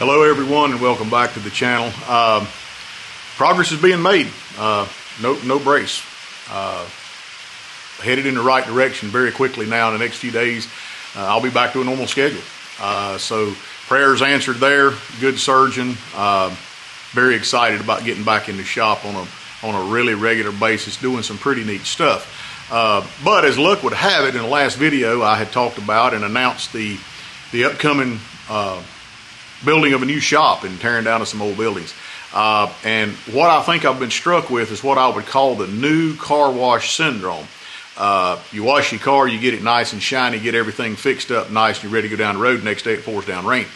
Hello everyone and welcome back to the channel. Progress is being made. No brace. Headed in the right direction very quickly now. In the next few days I'll be back to a normal schedule. So prayers answered there. Good surgeon. Very excited about getting back in the shop on a really regular basis, doing some pretty neat stuff. But as luck would have it, in the last video I had talked about and announced the upcoming building of a new shop and tearing down of some old buildings. And what I think I've been struck with is what I would call the new car wash syndrome. You wash your car, you get it nice and shiny, get everything fixed up nice, and you're ready to go down the road. The next day it pours down rain.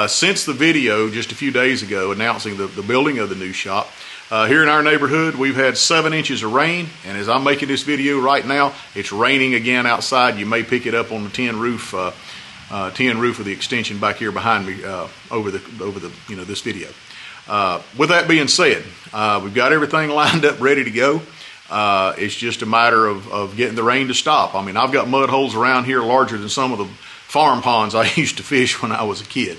Since the video just a few days ago announcing the building of the new shop, here in our neighborhood we've had 7 inches of rain, and as I'm making this video right now, it's raining again outside. You may pick it up on the tin roof of the extension back here behind me over this video. With that being said, we've got everything lined up ready to go. It's just a matter of getting the rain to stop. I mean, I've got mud holes around here larger than some of the farm ponds I used to fish when I was a kid.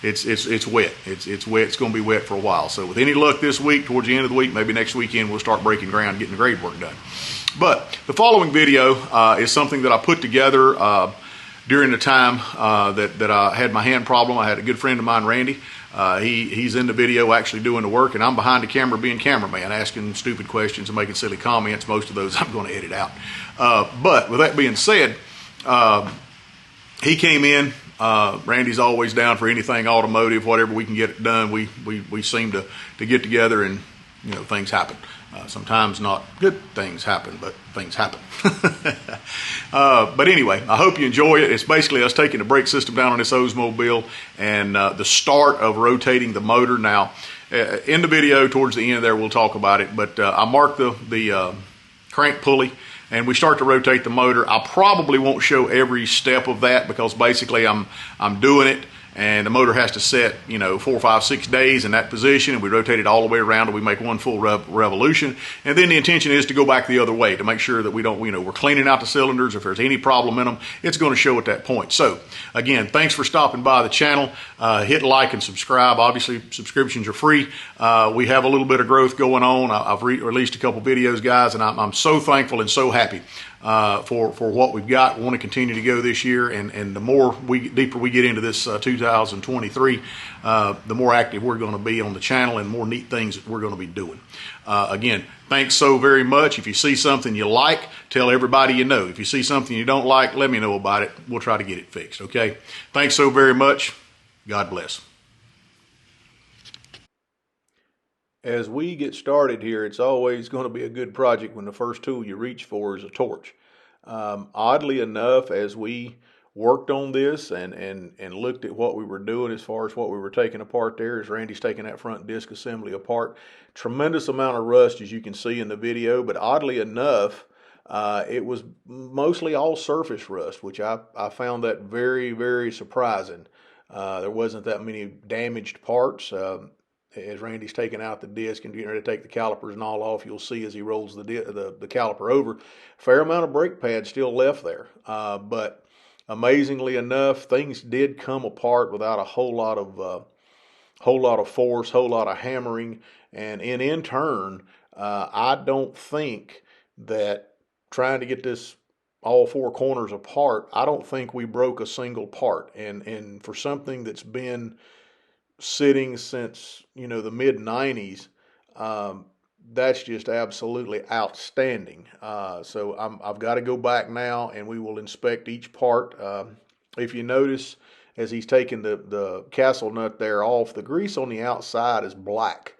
It's wet. It's wet. It's going to be wet for a while. So with any luck this week, towards the end of the week, maybe next weekend, we'll start breaking ground and getting the grade work done. But the following video is something that I put together during the time that I had my hand problem. I had a good friend of mine, Randy. He's in the video actually doing the work, and I'm behind the camera being cameraman, asking stupid questions and making silly comments. Most of those I'm going to edit out. But with that being said, he came in. Randy's always down for anything automotive, whatever we can get it done. We seem to get together, and things happen. Sometimes not good things happen, but things happen. But anyway, I hope you enjoy it. It's basically us taking the brake system down on this Oldsmobile and the start of rotating the motor. Now, in the video towards the end there, we'll talk about it, but I marked the crank pulley and we start to rotate the motor. I probably won't show every step of that because basically I'm doing it, and the motor has to set 4, 5, 6 days in that position, and we rotate it all the way around and we make one full revolution. And then the intention is to go back the other way to make sure that we don't, we're cleaning out the cylinders. If there's any problem in them, it's going to show at that point. So again, thanks for stopping by the channel. Hit like and subscribe. Obviously subscriptions are free. We have a little bit of growth going on. I've released a couple videos, guys, and I'm so thankful and so happy for what we've got. We want to continue to go this year, and the more deeper we get into this 2023, the more active we're going to be on the channel and more neat things that we're going to be doing. Again, thanks so very much. If you see something you like, tell everybody you know. If you see something you don't like, let me know about it. We'll try to get it fixed, okay? Thanks so very much. God bless. As we get started here, it's always going to be a good project when the first tool you reach for is a torch. Oddly enough, as we worked on this and looked at what we were doing as far as what we were taking apart there, as Randy's taking that front disc assembly apart, tremendous amount of rust as you can see in the video, but oddly enough, it was mostly all surface rust, which I found that very, very surprising. There wasn't that many damaged parts. As Randy's taking out the disc and getting ready to take the calipers and all off, you'll see as he rolls the caliper over, fair amount of brake pad still left there. But amazingly enough, things did come apart without a whole lot of force, whole lot of hammering, and in turn, I don't think that trying to get this all 4 corners apart, I don't think we broke a single part. And for something that's been sitting since the mid-90s, that's just absolutely outstanding. So I've got to go back now and we will inspect each part. If you notice, as he's taking the castle nut there off, the grease on the outside is black.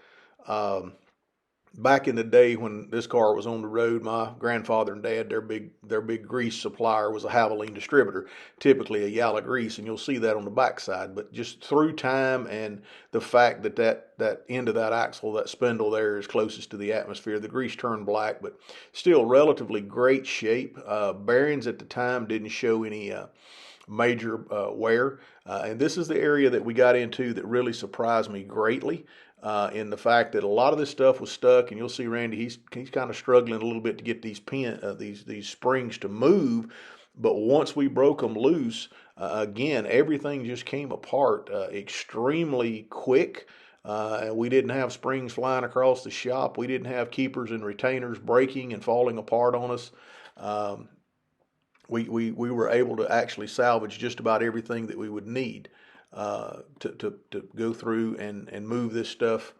Back in the day when this car was on the road, my grandfather and dad, their big grease supplier was a Havoline distributor, typically a yellow grease, and you'll see that on the backside. But just through time and the fact that end of that axle, that spindle there is closest to the atmosphere, the grease turned black, but still relatively great shape. Bearings at the time didn't show any major wear. And this is the area that we got into that really surprised me greatly. In the fact that a lot of this stuff was stuck, and you'll see Randy, he's kind of struggling a little bit to get these springs to move, But once we broke them loose, again, everything just came apart extremely quick. We didn't have springs flying across the shop. We didn't have keepers and retainers breaking and falling apart on us. Um, we were able to actually salvage just about everything that we would need to go through and move this stuff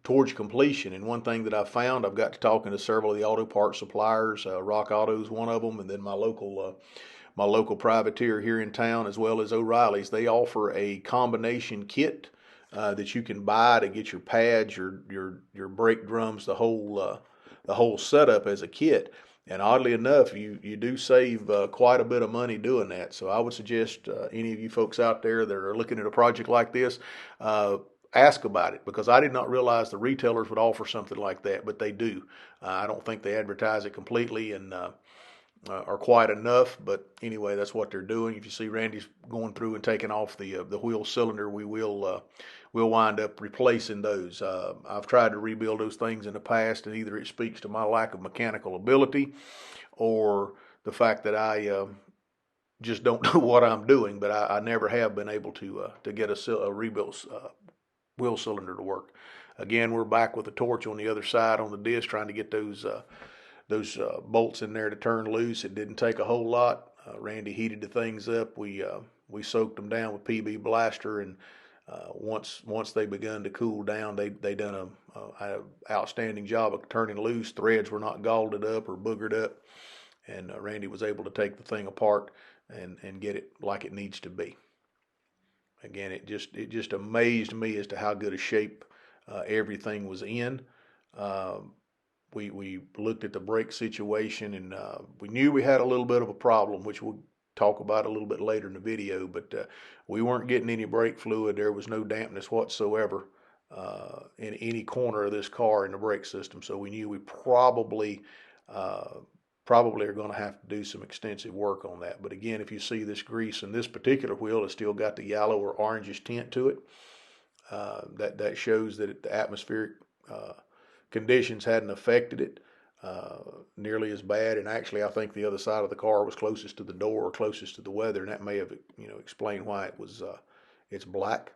towards completion. And one thing that I found, I've got to talking to several of the auto parts suppliers. Rock Auto is one of them, and then my local privateer here in town, as well as O'Reilly's. They offer a combination kit that you can buy to get your pads, your brake drums, the whole setup as a kit. And oddly enough, you do save quite a bit of money doing that. So I would suggest any of you folks out there that are looking at a project like this, ask about it, because I did not realize the retailers would offer something like that, but they do. I don't think they advertise it completely and or quite enough, but anyway, that's what they're doing. If you see Randy's going through and taking off the wheel cylinder, we'll wind up replacing those. I've tried to rebuild those things in the past, and either it speaks to my lack of mechanical ability or the fact that I just don't know what I'm doing, but I never have been able to get a rebuilt wheel cylinder to work. Again, we're back with a torch on the other side on the disc, trying to get those bolts in there to turn loose. It didn't take a whole lot. Randy heated the things up. We soaked them down with PB Blaster, and once they begun to cool down, they done a outstanding job of turning loose. Threads were not galled up or boogered up, and Randy was able to take the thing apart and get it like it needs to be. Again, it just amazed me as to how good a shape everything was in. We looked at the brake situation, and we knew we had a little bit of a problem, which we'll talk about a little bit later in the video, but we weren't getting any brake fluid. There was no dampness whatsoever in any corner of this car in the brake system, so we knew we probably are going to have to do some extensive work on that. But again, if you see this grease in this particular wheel, it's still got the yellow or orangish tint to it. That shows that the atmospheric conditions hadn't affected it nearly as bad. And actually, I think the other side of the car was closest to the door or closest to the weather, and that may have explained why it's black.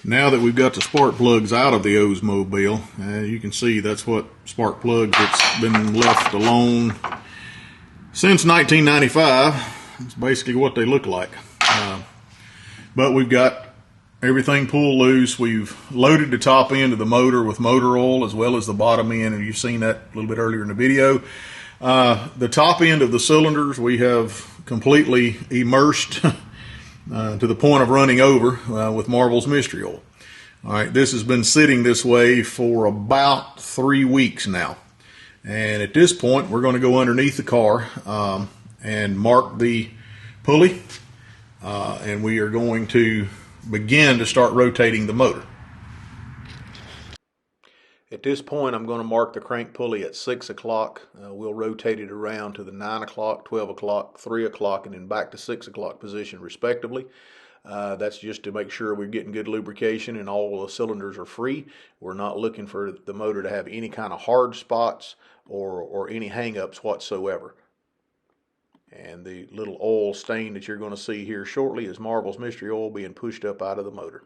Now that we've got the spark plugs out of the Oldsmobile, you can see that's what spark plugs that's been left alone since 1995. It's basically what they look like. But we've got everything pulled loose. We've loaded the top end of the motor with motor oil as well as the bottom end, and you've seen that a little bit earlier in the video. The top end of the cylinders we have completely immersed to the point of running over with Marvel's Mystery Oil. All right, this has been sitting this way for about 3 weeks now. And at this point, we're going to go underneath the car and mark the pulley, and we are going to begin to start rotating the motor. At this point, I'm going to mark the crank pulley at 6 o'clock. We'll rotate it around to the 9 o'clock, 12 o'clock, 3 o'clock, and then back to 6 o'clock position respectively. That's just to make sure we're getting good lubrication and all the cylinders are free. We're not looking for the motor to have any kind of hard spots or any hang-ups whatsoever. And the little oil stain that you're going to see here shortly is Marvel's Mystery Oil being pushed up out of the motor.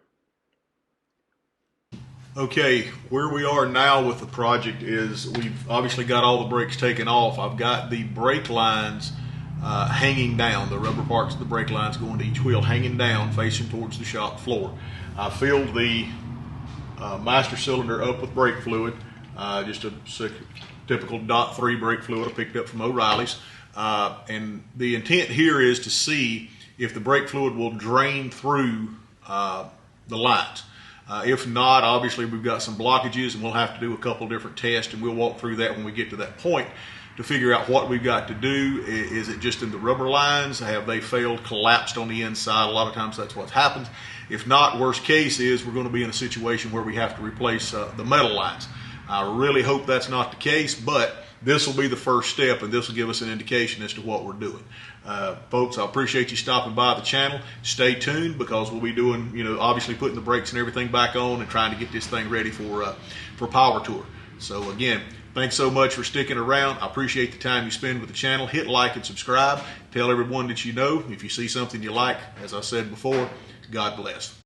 Okay, where we are now with the project is we've obviously got all the brakes taken off. I've got the brake lines hanging down, the rubber parts of the brake lines going to each wheel hanging down, facing towards the shop floor. I filled the master cylinder up with brake fluid, just a typical .3 brake fluid I picked up from O'Reilly's. And the intent here is to see if the brake fluid will drain through the lines. If not, obviously we've got some blockages and we'll have to do a couple different tests, and we'll walk through that when we get to that point to figure out what we've got to do. Is it just in the rubber lines? Have they failed, collapsed on the inside? A lot of times that's what happens. If not, worst case is we're going to be in a situation where we have to replace the metal lines. I really hope that's not the case, but this will be the first step, and this will give us an indication as to what we're doing. Folks, I appreciate you stopping by the channel. Stay tuned, because we'll be doing, obviously putting the brakes and everything back on and trying to get this thing ready for Power Tour. So again, Thanks so much for sticking around. I appreciate the time you spend with the channel. Hit like and subscribe. Tell everyone that you know. If you see something you like, as I said before, God bless.